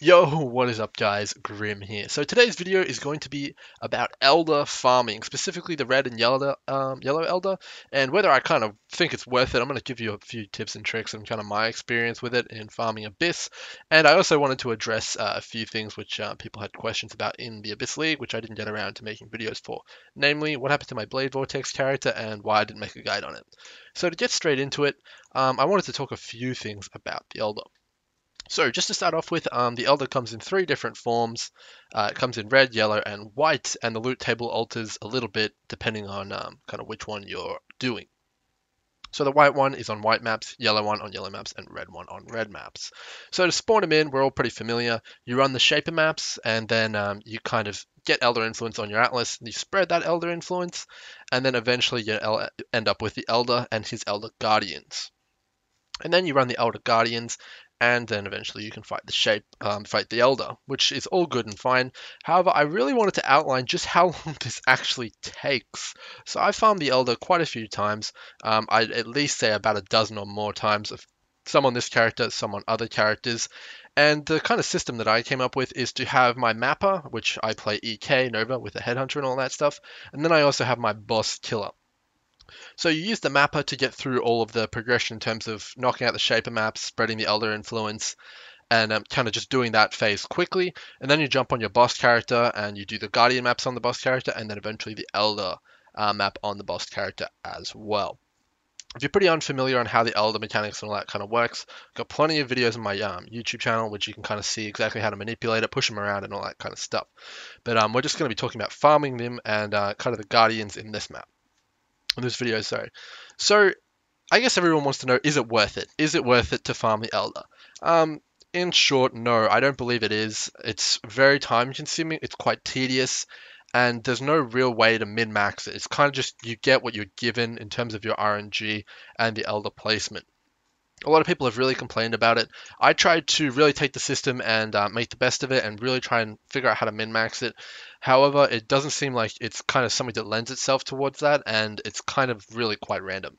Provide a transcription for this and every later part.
Yo, what is up guys? Grim here. So today's video is going to be about elder farming, specifically the red and yellow elder, and whether I kind of think it's worth it. I'm going to give you a few tips and tricks and kind of my experience with it in farming Abyss. And I also wanted to address a few things which people had questions about in the Abyss League, which I didn't get around to making videos for. Namely, what happened to my Blade Vortex character and why I didn't make a guide on it. So to get straight into it, I wanted to talk a few things about the elder. So just to start off with, the Elder comes in three different forms. It comes in red, yellow, and white, and the loot table alters a little bit depending on kind of which one you're doing. So the white one is on white maps, yellow one on yellow maps, and red one on red maps. So to spawn them in, we're all pretty familiar. You run the shaper maps, and then you kind of get Elder influence on your Atlas, and you spread that Elder influence, and then eventually you end up with the Elder and his Elder Guardians. And then you run the Elder Guardians, and then eventually you can fight the Elder, which is all good and fine. However, I really wanted to outline just how long this actually takes. So I farmed the Elder quite a few times. I'd at least say about a dozen or more times, of some on this character, some on other characters. And the kind of system that I came up with is to have my mapper, which I play EK Nova with a headhunter and all that stuff, and then I also have my boss killer. So you use the mapper to get through all of the progression in terms of knocking out the shaper maps, spreading the elder influence, and kind of just doing that phase quickly. And then you jump on your boss character and you do the guardian maps on the boss character, and then eventually the elder map on the boss character as well. If you're pretty unfamiliar on how the elder mechanics and all that kind of works, I've got plenty of videos on my YouTube channel which you can kind of see exactly how to manipulate it, push them around, and all that kind of stuff. But we're just going to be talking about farming them and kind of the guardians in this map. In this video, sorry. So I guess everyone wants to know, is it worth it? Is it worth it to farm the Elder? In short, no, I don't believe it is. It's very time consuming, it's quite tedious, and there's no real way to min-max it. It's kind of just you get what you're given in terms of your RNG and the Elder placement. A lot of people have really complained about it. I tried to really take the system and make the best of it and really try and figure out how to min-max it. However, it doesn't seem like it's kind of something that lends itself towards that, and it's kind of really quite random.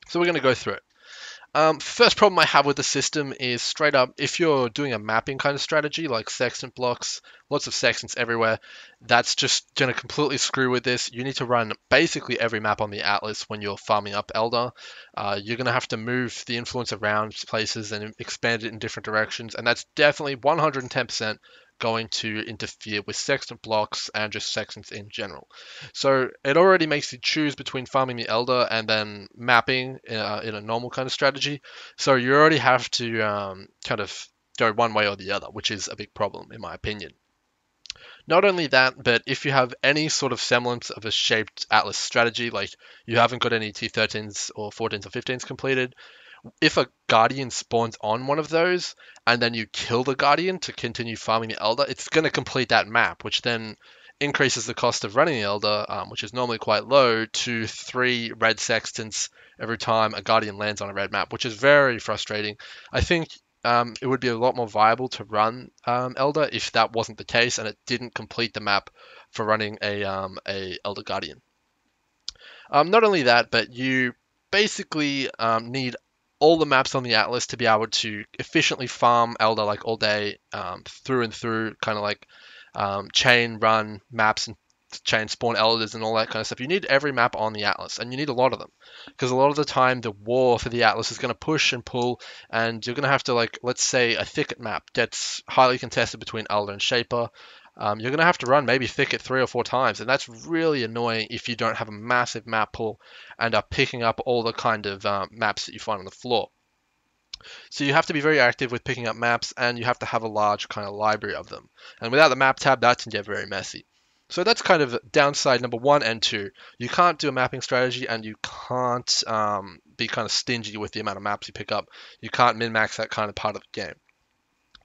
So we're going to go through it. First problem I have with the system is straight up, if you're doing a mapping kind of strategy, like sextant blocks, lots of sextants everywhere, that's just going to completely screw with this. You need to run basically every map on the Atlas when you're farming up Elder. You're going to have to move the influence around places and expand it in different directions, and that's definitely 110% going to interfere with sextant blocks and just sextants in general. So it already makes you choose between farming the Elder and then mapping in a normal kind of strategy. So you already have to kind of go one way or the other, which is a big problem in my opinion. Not only that, but if you have any sort of semblance of a shaped Atlas strategy, like you haven't got any T13s or 14s or 15s completed, if a guardian spawns on one of those and then you kill the guardian to continue farming the elder, it's going to complete that map, which then increases the cost of running the elder, which is normally quite low, to 3 red sextants every time a guardian lands on a red map, which is very frustrating. I think it would be a lot more viable to run elder if that wasn't the case and it didn't complete the map for running a elder guardian. Not only that, but you basically need all the maps on the Atlas to be able to efficiently farm Elder like all day, through and through, kind of like chain run maps and chain spawn Elders and all that kind of stuff. You need every map on the Atlas, and you need a lot of them, because a lot of the time the war for the Atlas is going to push and pull, and you're going to have to, like, let's say a thicket map gets highly contested between Elder and Shaper. You're going to have to run maybe Thicket 3 or 4 times, and that's really annoying if you don't have a massive map pool and are picking up all the kind of maps that you find on the floor. So you have to be very active with picking up maps, and you have to have a large kind of library of them. And without the map tab, that can get very messy. So that's kind of downside number 1 and 2. You can't do a mapping strategy, and you can't be kind of stingy with the amount of maps you pick up. You can't min-max that kind of part of the game.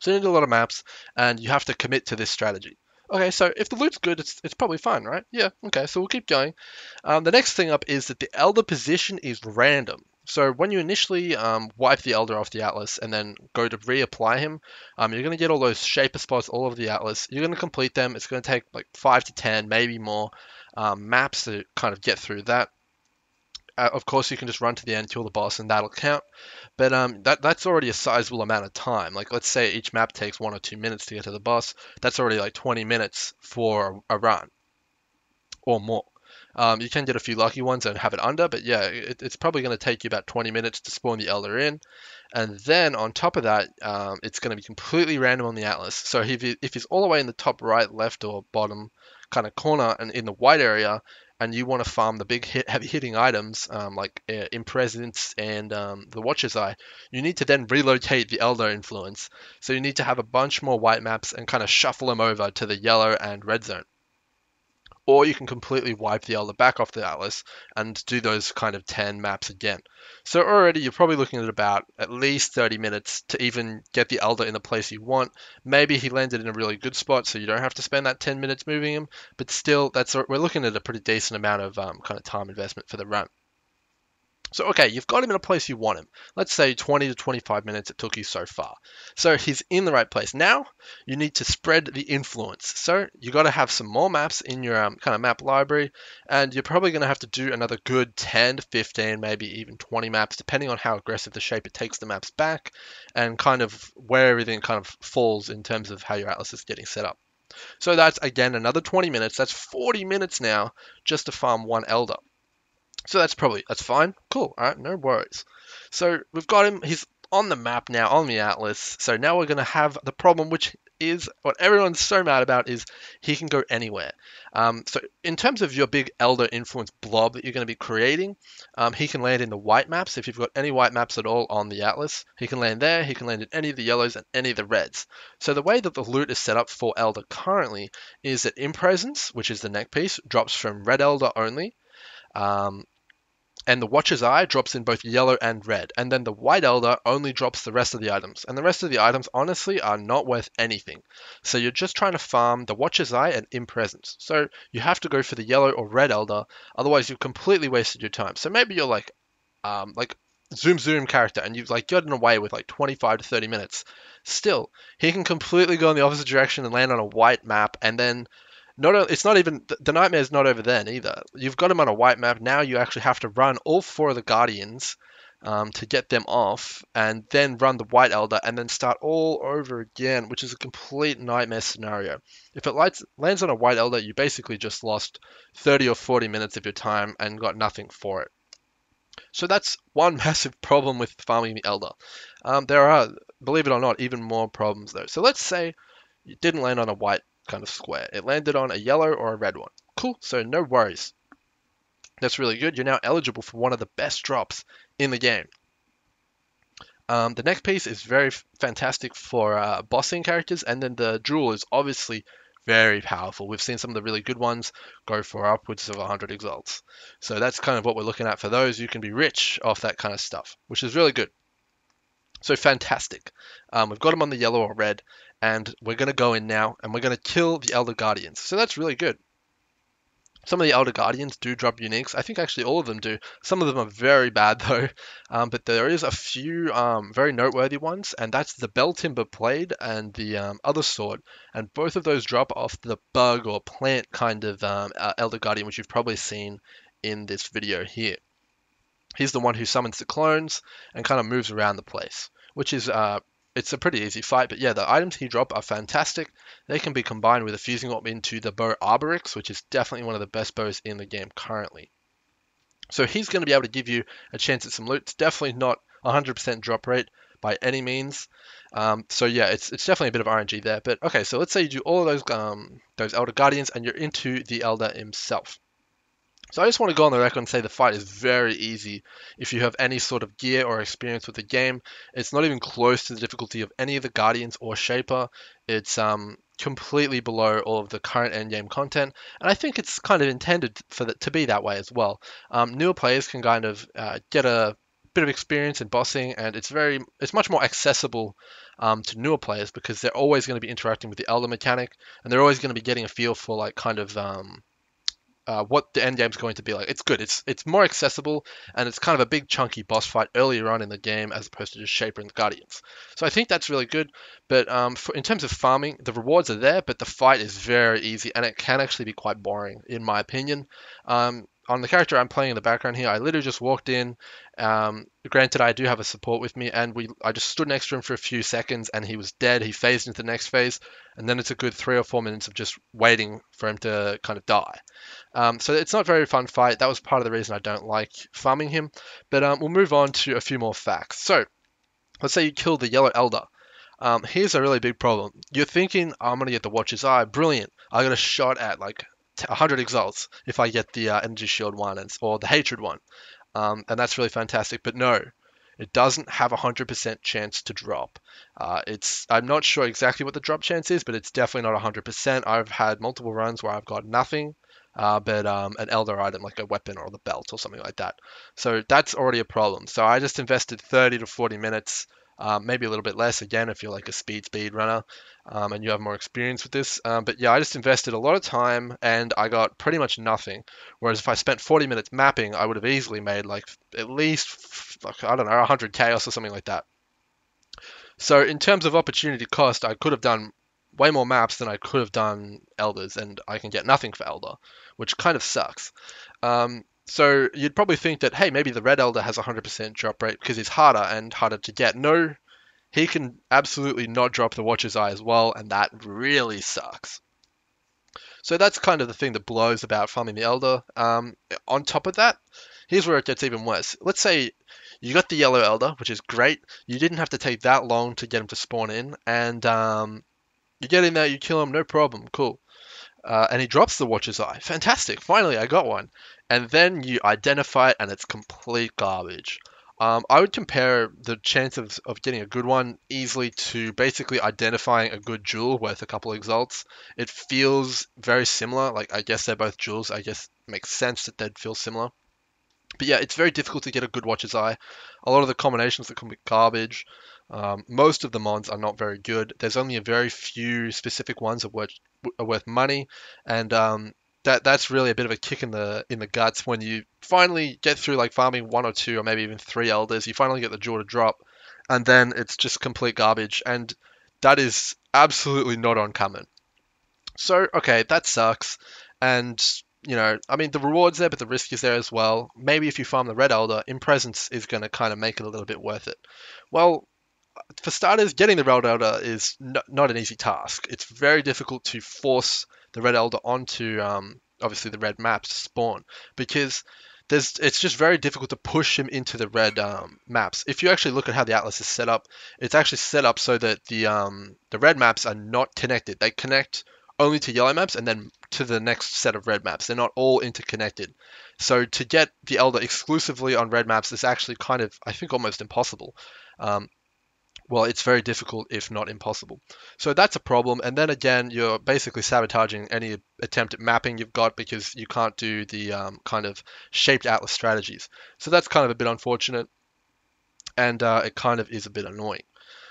So you need a lot of maps, and you have to commit to this strategy. Okay, so if the loot's good, it's probably fine, right? Yeah, okay, so we'll keep going. The next thing up is that the Elder position is random. So when you initially wipe the Elder off the Atlas and then go to reapply him, you're going to get all those shaper spots all over the Atlas. You're going to complete them. It's going to take like 5 to 10, maybe more, maps to kind of get through that. Of course, you can just run to the end, kill the boss, and that'll count. But that's already a sizable amount of time. Like, let's say each map takes 1 or 2 minutes to get to the boss. That's already like 20 minutes for a run or more. You can get a few lucky ones and have it under, but yeah, it's probably going to take you about 20 minutes to spawn the Elder in. And then on top of that, it's going to be completely random on the Atlas. So if he's all the way in the top right, left, or bottom kind of corner and in the white area, and you want to farm the big heavy hitting items like Impresence and the Watcher's Eye, you need to then relocate the Elder influence. So you need to have a bunch more white maps and kind of shuffle them over to the yellow and red zone. Or you can completely wipe the Elder back off the Atlas and do those kind of 10 maps again. So already you're probably looking at about at least 30 minutes to even get the Elder in the place you want. Maybe he landed in a really good spot, so you don't have to spend that 10 minutes moving him, but still, we're looking at a pretty decent amount of kind of time investment for the run. So, okay, you've got him in a place you want him. Let's say 20 to 25 minutes it took you so far. So he's in the right place. Now you need to spread the influence. So you got to have some more maps in your kind of map library, and you're probably going to have to do another good 10 to 15, maybe even 20 maps, depending on how aggressive the shaper takes the maps back, and kind of where everything kind of falls in terms of how your atlas is getting set up. So that's again another 20 minutes. That's 40 minutes now just to farm one elder. So that's fine. Cool. All right, no worries. So we've got him. He's on the map now, on the atlas. So now we're going to have the problem, which is what everyone's so mad about, is he can go anywhere. So in terms of your big elder influence blob that you're going to be creating, he can land in the white maps. If you've got any white maps at all on the atlas, he can land there. He can land in any of the yellows and any of the reds. So the way that the loot is set up for elder currently is that Impresence, which is the neck piece, drops from red elder only. And the Watcher's Eye drops in both yellow and red. And then the White Elder only drops the rest of the items. And the rest of the items, honestly, are not worth anything. So you're just trying to farm the Watcher's Eye and Impresence. So you have to go for the yellow or red Elder, otherwise you've completely wasted your time. So maybe you're like zoom character and you've like gotten away with like 25 to 30 minutes. Still, he can completely go in the opposite direction and land on a white map, and then it's not even the nightmare's not over then either. You've got him on a white map. Now you actually have to run all four of the guardians to get them off, and then run the white elder, and then start all over again, which is a complete nightmare scenario. If it lands on a white elder, you basically just lost 30 or 40 minutes of your time and got nothing for it. So that's one massive problem with farming the elder. There are, believe it or not, even more problems though. So let's say you didn't land on a white kind of square. It landed on a yellow or a red one. Cool, so no worries. That's really good. You're now eligible for one of the best drops in the game. The next piece is very fantastic for bossing characters, and then the jewel is obviously very powerful. We've seen some of the really good ones go for upwards of 100 exalts. So that's kind of what we're looking at for those. You can be rich off that kind of stuff, which is really good. So fantastic. We've got them on the yellow or red, and we're going to go in now, and we're going to kill the Elder Guardians. So that's really good. Some of the Elder Guardians do drop uniques. I think actually all of them do. Some of them are very bad though, but there is a few very noteworthy ones, and that's the Bell Timber Blade and the other sword. And both of those drop off the bug or plant kind of Elder Guardian, which you've probably seen in this video here. He's the one who summons the clones and kind of moves around the place, which is it's a pretty easy fight. But yeah, the items he drops are fantastic. They can be combined with a fusing orb into the bow Arborix, which is definitely one of the best bows in the game currently. So he's going to be able to give you a chance at some loot. It's definitely not 100% drop rate by any means. So yeah, it's definitely a bit of RNG there. But okay, so let's say you do all of those Elder Guardians and you're into the Elder himself. So I just want to go on the record and say the fight is very easy if you have any sort of gear or experience with the game. It's not even close to the difficulty of any of the Guardians or Shaper. It's completely below all of the current endgame content, and I think it's kind of intended to be that way as well. Newer players can kind of get a bit of experience in bossing, and it's much more accessible to newer players because they're always going to be interacting with the Elder mechanic, and they're always going to be getting a feel for like kind of what the end game's going to be like. It's good. It's more accessible, and it's kind of a big chunky boss fight earlier on in the game as opposed to just Shaper and the Guardians. So I think that's really good. But in terms of farming, the rewards are there, but the fight is very easy, and it can actually be quite boring in my opinion. on the character I'm playing in the background here, I literally just walked in. Granted, I do have a support with me, and I just stood next to him for a few seconds, and he was dead. He phased into the next phase, and then it's a good 3 or 4 minutes of just waiting for him to kind of die. So it's not a very fun fight. That was part of the reason I don't like farming him. But we'll move on to a few more facts. So let's say you kill the yellow elder. Here's a really big problem. You're thinking, oh, I'm going to get the Watcher's Eye. Brilliant. I got a shot at like 100 exalts if I get the Energy Shield one or the Hatred one. And that's really fantastic. But no, it doesn't have a 100% chance to drop. I'm not sure exactly what the drop chance is, but it's definitely not 100%. I've had multiple runs where I've got nothing, but an Elder item like a weapon or the belt or something like that. So that's already a problem. So I just invested 30 to 40 minutes. Maybe a little bit less again if you're like a speed runner and you have more experience with this. But yeah, I just invested a lot of time and I got pretty much nothing. Whereas if I spent 40 minutes mapping, I would have easily made like at least, I don't know, 100 chaos or something like that. So in terms of opportunity cost, I could have done way more maps than I could have done Elders, and I can get nothing for Elder, which kind of sucks. So you'd probably think that, hey, maybe the Red Elder has a 100% drop rate because he's harder and harder to get. No, he can absolutely not drop the Watcher's Eye as well, and that really sucks. So that's kind of the thing that blows about farming the Elder. On top of that, here's where it gets even worse. Let's say you got the Yellow Elder, which is great. You didn't have to take that long to get him to spawn in, and you get in there, you kill him, no problem, cool. And he drops the Watcher's Eye. Fantastic, finally I got one. And then you identify it, and it's complete garbage. I would compare the chance of getting a good one easily to basically identifying a good jewel worth a couple exalts. It feels very similar. Like, I guess they're both jewels. I guess it makes sense that they'd feel similar. But yeah, it's very difficult to get a good Watcher's Eye. A lot of the combinations that come with garbage. Most of the mods are not very good. There's only a very few specific ones that are worth money, and that's really a bit of a kick in the guts when you finally get through like farming 1 or 2 or maybe even 3 elders. You finally get the jewel to drop, and then it's just complete garbage, and that is absolutely not uncommon. So okay, that sucks, and I mean, the reward's there, but the risk is there as well. Maybe if you farm the Red Elder, in presence is going to kind of make it a little bit worth it. Well, for starters, getting the Red Elder is not an easy task. It's very difficult to force the Red Elder onto obviously the red maps to spawn because it's just very difficult to push him into the red maps. If you actually look at how the Atlas is set up, it's actually set up so that the red maps are not connected. They connect only to yellow maps and then to the next set of red maps. They're not all interconnected. So to get the Elder exclusively on red maps is actually kind of, I think, almost impossible. Well, it's very difficult, if not impossible. So that's a problem. And then again, you're basically sabotaging any attempt at mapping you've got because you can't do the kind of shaped atlas strategies. So that's kind of a bit unfortunate, and it kind of is a bit annoying.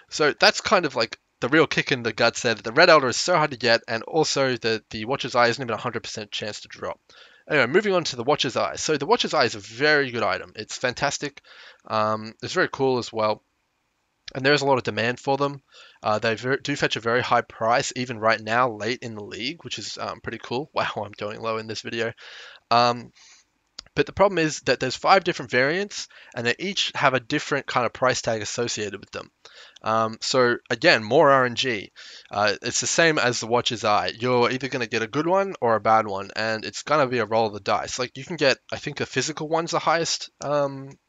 So that's kind of like the real kick in the guts there, that the Red Elder is so hard to get, and also that the Watcher's Eye isn't even a 100% chance to drop. Anyway, moving on to the Watcher's Eye. So the Watcher's Eye is a very good item. It's fantastic. It's very cool as well. And there's a lot of demand for them. They do fetch a very high price, even right now, late in the league, which is pretty cool. Wow, I'm going low in this video. But the problem is that there's 5 different variants, and they each have a different kind of price tag associated with them. So again, more RNG. It's the same as the Watcher's Eye. You're either going to get a good one or a bad one, and it's going to be a roll of the dice. Like, you can get, I think the physical one's the highest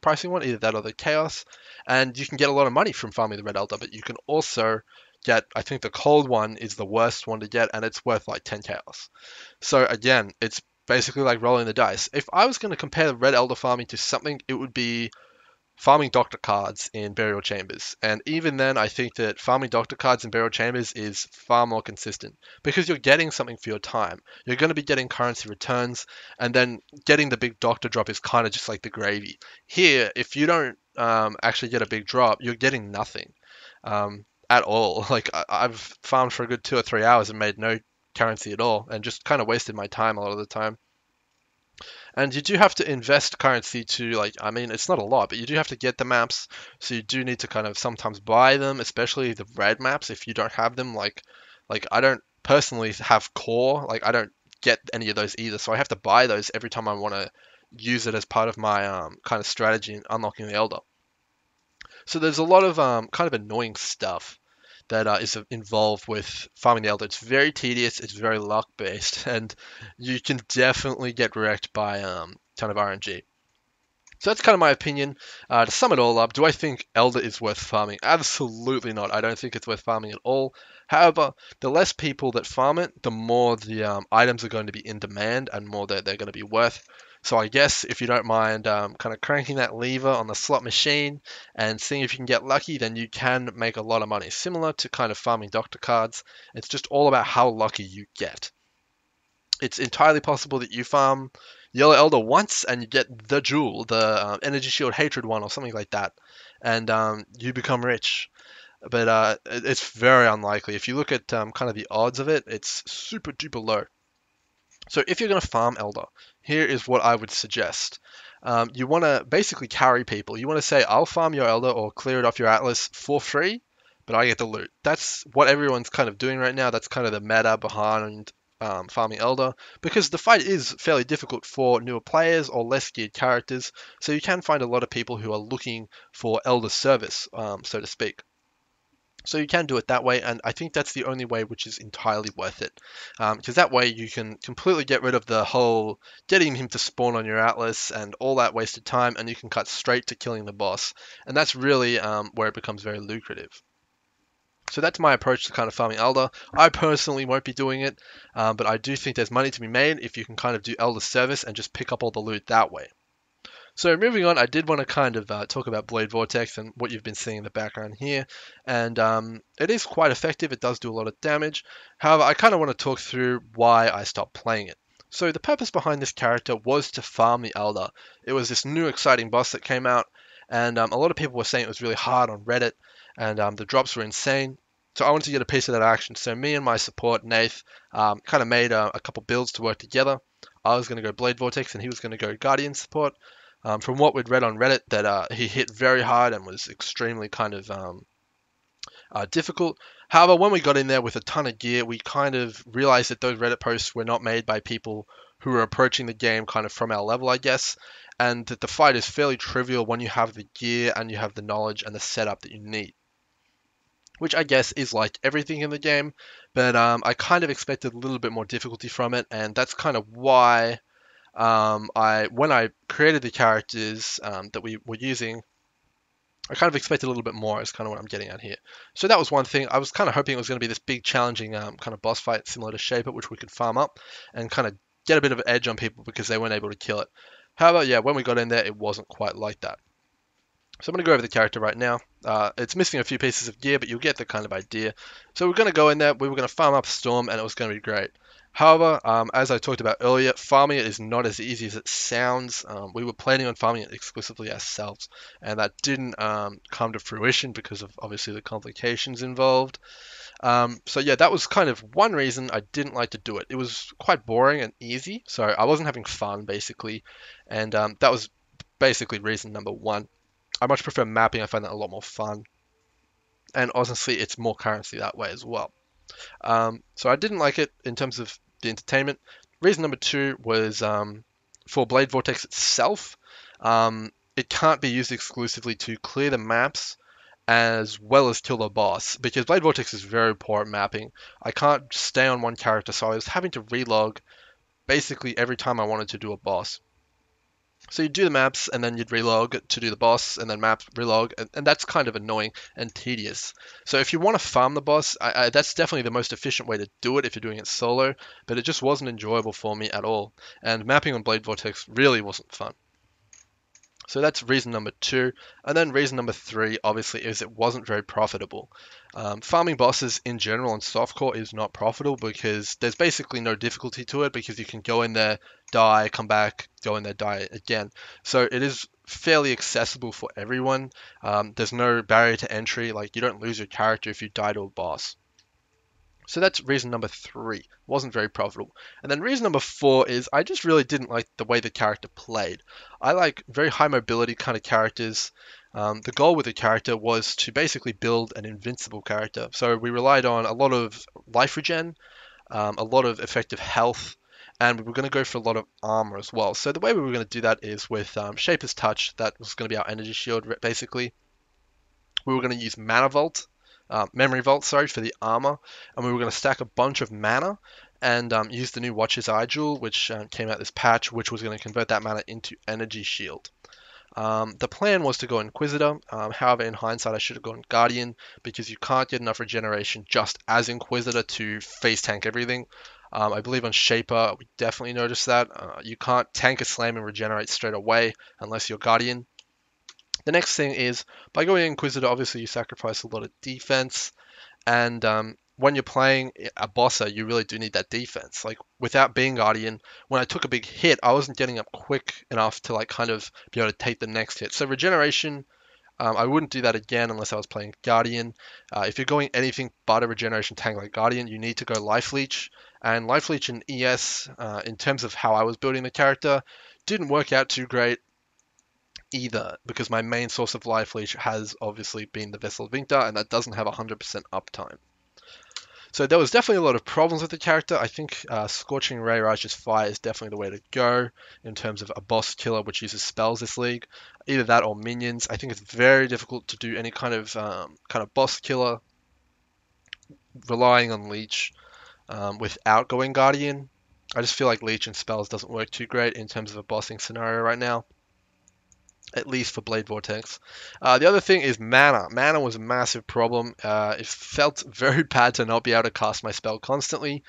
pricing one, either that or the Chaos, and you can get a lot of money from farming the Red Elder, but you can also get, I think the cold one is the worst one to get, and it's worth like 10 Chaos. So again, it's basically like rolling the dice. If I was going to compare the Red Elder farming to something, it would be farming Doctor cards in Burial Chambers. And even then, I think that farming Doctor cards in Burial Chambers is far more consistent because you're getting something for your time. You're going to be getting currency returns, and then getting the big Doctor drop is kind of just like the gravy. Here, if you don't actually get a big drop, you're getting nothing at all. Like, I've farmed for a good 2 or 3 hours and made no currency at all, and just kind of wasted my time a lot of the time. And you do have to invest currency to, like, I mean, it's not a lot, but you do have to get the maps. So you do need to kind of sometimes buy them, especially the red maps if you don't have them. Like I don't personally have core. Like, I don't get any of those either. So I have to buy those every time I want to use it as part of my kind of strategy in unlocking the Elder. So there's a lot of kind of annoying stuff that is involved with farming the Elder. It's very tedious, it's very luck based, and you can definitely get wrecked by kind of RNG. So that's kind of my opinion. To sum it all up, do I think Elder is worth farming? Absolutely not. I don't think it's worth farming at all. However, the less people that farm it, the more the items are going to be in demand and more that they're going to be worth. So I guess if you don't mind kind of cranking that lever on the slot machine and seeing if you can get lucky, then you can make a lot of money. Similar to kind of farming doctor cards, it's just all about how lucky you get. It's entirely possible that you farm Yellow Elder once and you get the jewel, the Energy Shield Hatred one or something like that, and you become rich. But it's very unlikely. If you look at kind of the odds of it, it's super duper low. So if you're going to farm Elder, here is what I would suggest. You want to basically carry people. You want to say, I'll farm your Elder or clear it off your Atlas for free, but I get the loot. That's what everyone's kind of doing right now. That's kind of the meta behind farming Elder, because the fight is fairly difficult for newer players or less geared characters. So you can find a lot of people who are looking for Elder service, so to speak. So you can do it that way, and I think that's the only way which is entirely worth it. Because that way you can completely get rid of the whole getting him to spawn on your Atlas and all that wasted time, and you can cut straight to killing the boss. And that's really where it becomes very lucrative. So that's my approach to kind of farming Elder. I personally won't be doing it, but I do think there's money to be made if you can kind of do Elder service and just pick up all the loot that way. So moving on, I did want to kind of talk about Blade Vortex and what you've been seeing in the background here. And it is quite effective. It does do a lot of damage. However, I kind of want to talk through why I stopped playing it. So the purpose behind this character was to farm the Elder. It was this new exciting boss that came out, and a lot of people were saying it was really hard on Reddit, and the drops were insane. So I wanted to get a piece of that action. So me and my support, Nath, kind of made a couple builds to work together. I was going to go Blade Vortex, and he was going to go Guardian support. From what we'd read on Reddit, that he hit very hard and was extremely kind of difficult. However, when we got in there with a ton of gear, we kind of realized that those Reddit posts were not made by people who were approaching the game kind of from our level, I guess, and that the fight is fairly trivial when you have the gear and you have the knowledge and the setup that you need. Which I guess is like everything in the game, but I kind of expected a little bit more difficulty from it, and that's kind of why when I created the characters that we were using, I kind of expected a little bit more is kind of what I'm getting at here. So that was one thing. I was kind of hoping it was going to be this big challenging kind of boss fight similar to Shaper, which we could farm up and kind of get a bit of an edge on people because they weren't able to kill it. However, yeah, when we got in there, it wasn't quite like that. So I'm going to go over the character right now. It's missing a few pieces of gear, but you'll get the kind of idea. So we're going to go in there, we were going to farm up Storm, and it was going to be great. However, as I talked about earlier, farming it is not as easy as it sounds. We were planning on farming it exclusively ourselves, and that didn't come to fruition because of obviously the complications involved. So yeah, that was kind of one reason I didn't like to do it. It was quite boring and easy, so I wasn't having fun basically, and that was basically reason number one. I much prefer mapping. I find that a lot more fun. And honestly, it's more currency that way as well. So I didn't like it in terms of the entertainment. Reason number two was for Blade Vortex itself. It can't be used exclusively to clear the maps as well as kill the boss, because Blade Vortex is very poor at mapping. I can't stay on one character, so I was having to relog basically every time I wanted to do a boss. So you'd do the maps and then you'd relog to do the boss and then map, relog, and that's kind of annoying and tedious. So if you want to farm the boss, that's definitely the most efficient way to do it if you're doing it solo, but it just wasn't enjoyable for me at all. And mapping on Blade Vortex really wasn't fun. So that's reason number two. And then reason number three, obviously, is it wasn't very profitable. Farming bosses in general on softcore is not profitable because there's basically no difficulty to it because you can go in there, die, come back, go in there, die again. So it is fairly accessible for everyone. There's no barrier to entry. Like, you don't lose your character if you die to a boss. So that's reason number three. Wasn't very profitable. And then reason number four is I just really didn't like the way the character played. I like very high mobility kind of characters. The goal with the character was to basically build an invincible character. So we relied on a lot of life regen, a lot of effective health, and we were going to go for a lot of armor as well. So the way we were going to do that is with Shaper's Touch. That was going to be our energy shield, basically. We were going to use Memory Vault, sorry, for the armor, and we were going to stack a bunch of mana and use the new Watcher's Eye Jewel, which came out this patch, which was going to convert that mana into energy shield. The plan was to go Inquisitor. However, in hindsight, I should have gone Guardian because you can't get enough regeneration just as Inquisitor to face tank everything. I believe on Shaper, we definitely noticed that. You can't tank a slam and regenerate straight away unless you're Guardian. The next thing is, by going Inquisitor, obviously you sacrifice a lot of defense, and when you're playing a bosser, you really do need that defense. Like, without being Guardian, when I took a big hit, I wasn't getting up quick enough to, like, kind of be able to take the next hit. So regeneration, I wouldn't do that again unless I was playing Guardian. If you're going anything but a regeneration tank like Guardian, you need to go Life Leech. And Life Leech in ES, in terms of how I was building the character, didn't work out too great either, because my main source of Life Leech has obviously been the Vessel of Vincta, and that doesn't have 100% uptime. So there was definitely a lot of problems with the character. I think Scorching Ray Raja's Fire is definitely the way to go in terms of a boss killer which uses spells this league. Either that or minions. I think it's very difficult to do any kind of boss killer relying on Leech without going Guardian. I just feel like Leech and spells doesn't work too great in terms of a bossing scenario right now, at least for Blade Vortex. The other thing is mana. Mana was a massive problem. It felt very bad to not be able to cast my spell constantly.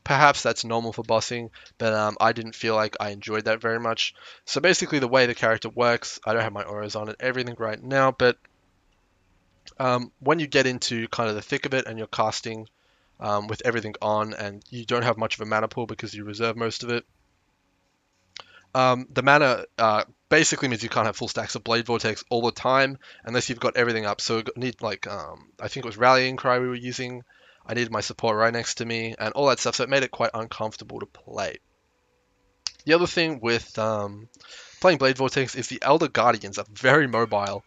Perhaps that's normal for bossing, but I didn't feel like I enjoyed that very much. So basically the way the character works, I don't have my auras on and everything right now, but when you get into kind of the thick of it and you're casting with everything on and you don't have much of a mana pool because you reserve most of it, the mana basically means you can't have full stacks of Blade Vortex all the time unless you've got everything up. So I need I think it was Rallying Cry we were using. I needed my support right next to me and all that stuff. So it made it quite uncomfortable to play. The other thing with playing Blade Vortex is the Elder Guardians are very mobile.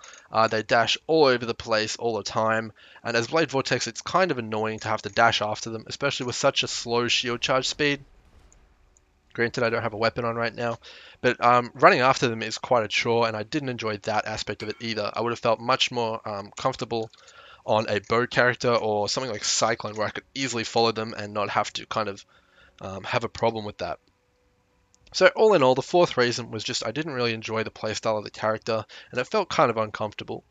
They dash all over the place all the time. And as Blade Vortex, it's kind of annoying to have to dash after them, especially with such a slow shield charge speed. Granted, I don't have a weapon on right now, but running after them is quite a chore, and I didn't enjoy that aspect of it either. I would have felt much more comfortable on a bow character or something like Cyclone, where I could easily follow them and not have to kind of have a problem with that. So all in all, the fourth reason was just I didn't really enjoy the playstyle of the character, and it felt kind of uncomfortable.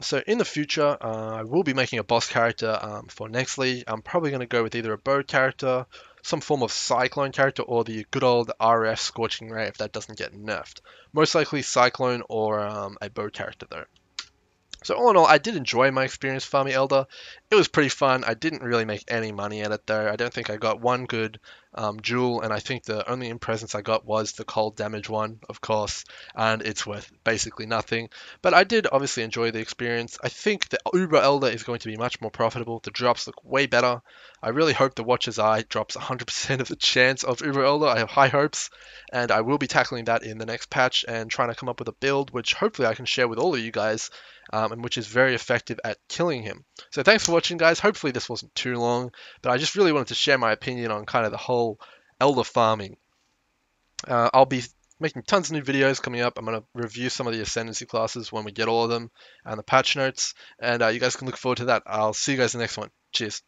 So in the future, I will be making a boss character for next league. I'm probably going to go with either a bow character, some form of Cyclone character, or the good old RF Scorching Ray if that doesn't get nerfed. Most likely Cyclone or a bow character though. So all in all, I did enjoy my experience farming Elder. It was pretty fun. I didn't really make any money at it though. I don't think I got one good jewel, and I think the only presence I got was the cold damage one, of course, and it's worth basically nothing. But I did obviously enjoy the experience. I think the Uber Elder is going to be much more profitable. The drops look way better. I really hope the Watcher's Eye drops 100% of the chance of Uber Elder. I have high hopes, and I will be tackling that in the next patch and trying to come up with a build which hopefully I can share with all of you guys, and which is very effective at killing him. So thanks for watching, guys. Hopefully this wasn't too long, but I just really wanted to share my opinion on kind of the whole Elder farming. I'll be making tons of new videos coming up. I'm going to review some of the Ascendancy classes when we get all of them and the patch notes, and you guys can look forward to that. I'll see you guys in the next one. Cheers.